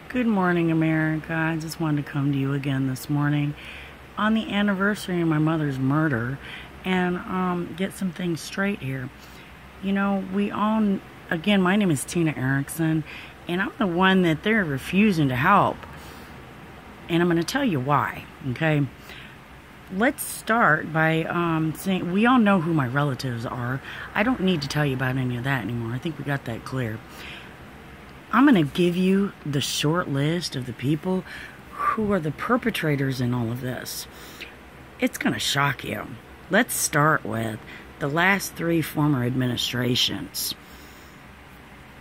Good morning, America. I just wanted to come to you again this morning on the anniversary of my mother's murder and get some things straight here. Again, my name is Tina Erickson, and I'm the one that they're refusing to help. And I'm going to tell you why, okay? Let's start by saying we all know who my relatives are. I don't need to tell you about any of that anymore. I think we got that clear. I'm going to give you the short list of the people who are the perpetrators in all of this. It's going to shock you. Let's start with the last three former administrations.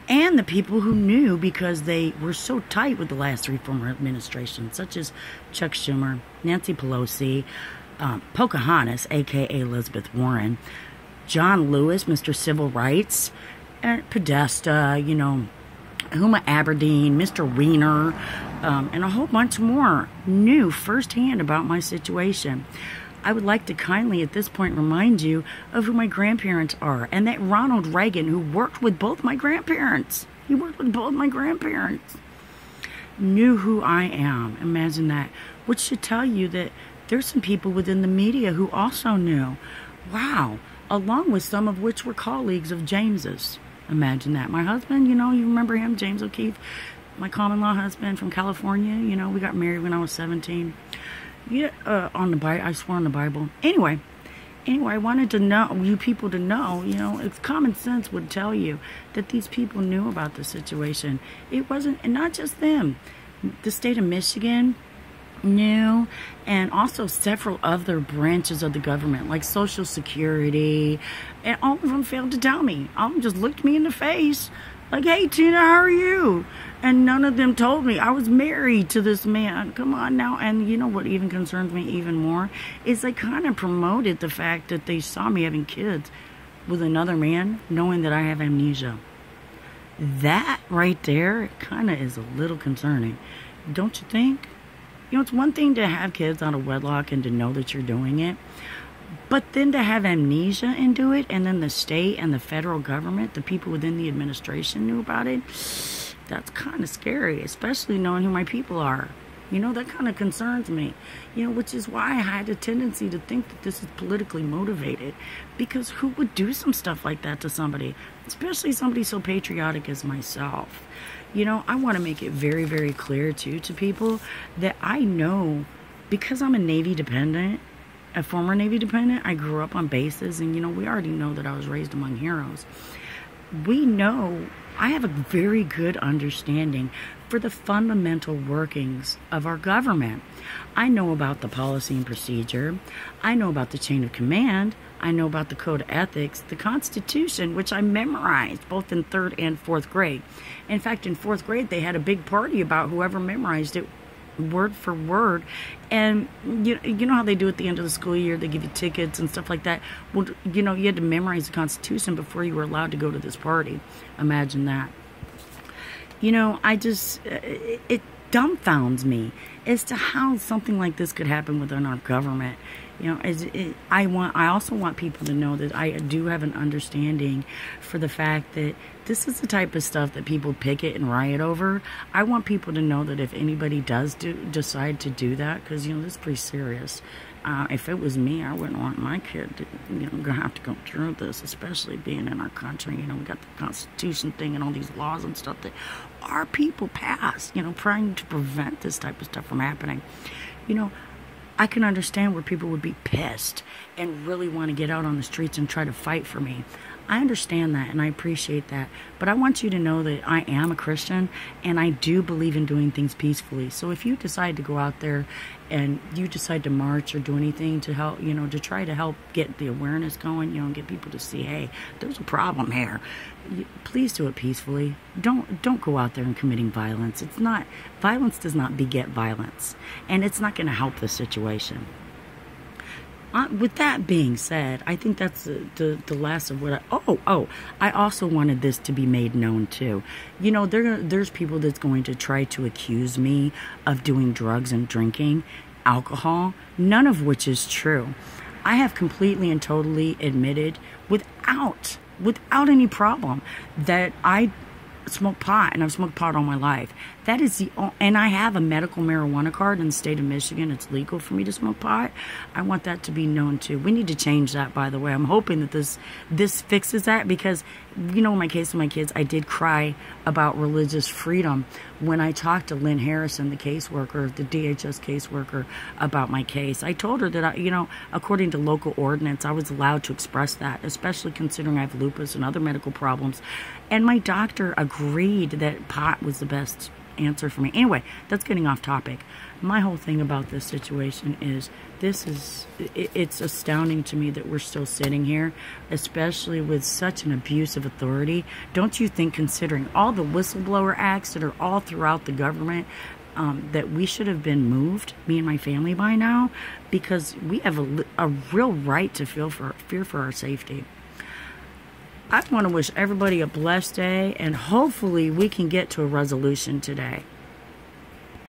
And the people who knew because they were so tight with the last three former administrations, such as Chuck Schumer, Nancy Pelosi, Pocahontas, a.k.a. Elizabeth Warren, John Lewis, Mr. Civil Rights, and Podesta, Huma Aberdeen, Mr. Wiener, and a whole bunch more knew firsthand about my situation. I would like to kindly at this point remind you of who my grandparents are, and that Ronald Reagan, who worked with both my grandparents, knew who I am. Imagine that. Which should tell you that there's some people within the media who also knew. Wow. Along with some of which were colleagues of James's. Imagine that. My husband, you remember him, James O'Keefe, my common-law husband from California. We got married when I was 17. Yeah, on the Bible, I swore on the Bible. Anyway, I wanted to know, you people to know, it's common sense would tell you that these people knew about the situation. It wasn't, and not just them. The state of Michigan knew, and also several other branches of the government, like Social Security, and all of them failed to tell me. All of them just looked me in the face, like, "Hey, Tina, how are you?" And none of them told me I was married to this man. Come on now. And you know what even concerns me even more is they kind of promoted the fact that they saw me having kids with another man, knowing that I have amnesia. That right there kind of is a little concerning, don't you think? It's one thing to have kids out of wedlock and to know that you're doing it. But then to have amnesia and do it, and then the state and the federal government, the people within the administration knew about it, that's kind of scary, especially knowing who my people are. That kind of concerns me, which is why I had a tendency to think that this is politically motivated. Because who would do some stuff like that to somebody, especially somebody so patriotic as myself? I want to make it very, very clear, too, to people that I know, because I'm a Navy dependent, a former Navy dependent, I grew up on bases, and, we already know that I was raised among heroes. We know I have a very good understanding for the fundamental workings of our government. I know about the policy and procedure. I know about the chain of command. I know about the code of ethics, the Constitution, which I memorized both in 3rd and 4th grade. In fact, in 4th grade, they had a big party about whoever memorized it word for word. And you know how they do at the end of the school year, they give you tickets and stuff like that. Well, you had to memorize the Constitution before you were allowed to go to this party. Imagine that. It dumbfounds me as to how something like this could happen within our government. I also want people to know that I do have an understanding for the fact that this is the type of stuff that people picket and riot over. I want people to know that if anybody does decide to do that, because this is pretty serious. If it was me, I wouldn't want my kid to have to go through this, especially being in our country. We got the Constitution thing and all these laws and stuff that our people passed, trying to prevent this type of stuff from happening. I can understand where people would be pissed and really want to get out on the streets and try to fight for me. I understand that, and I appreciate that. But I want you to know that I am a Christian, and I do believe in doing things peacefully. So if you decide to go out there and you decide to march or do anything to help, to try to help get the awareness going, and get people to see, hey, there's a problem here. Please do it peacefully. Don't go out there and committing violence. Violence does not beget violence, and it's not going to help the situation. With that being said, I think that's the last of what I also wanted this to be made known too. There's people that's going to try to accuse me of doing drugs and drinking alcohol, none of which is true. I have completely and totally admitted without any problem that I smoke pot, and I've smoked pot all my life. That is and I have a medical marijuana card in the state of Michigan. It's legal for me to smoke pot. I want that to be known too. We need to change that, by the way. I'm hoping that this fixes that, because, you know, in my case with my kids, I did cry about religious freedom when I talked to Lynn Harrison, the caseworker, the DHS caseworker, about my case. I told her that, you know, according to local ordinance, I was allowed to express that, especially considering I have lupus and other medical problems. And my doctor agreed that pot was the best answer for me. Anyway, that's getting off topic. My whole thing about this situation is, it's astounding to me that we're still sitting here, especially with such an abuse of authority. Don't you think, considering all the whistleblower acts that are all throughout the government, that we should have been moved, me and my family, by now? Because we have a real right to fear for our safety. I want to wish everybody a blessed day, and hopefully we can get to a resolution today.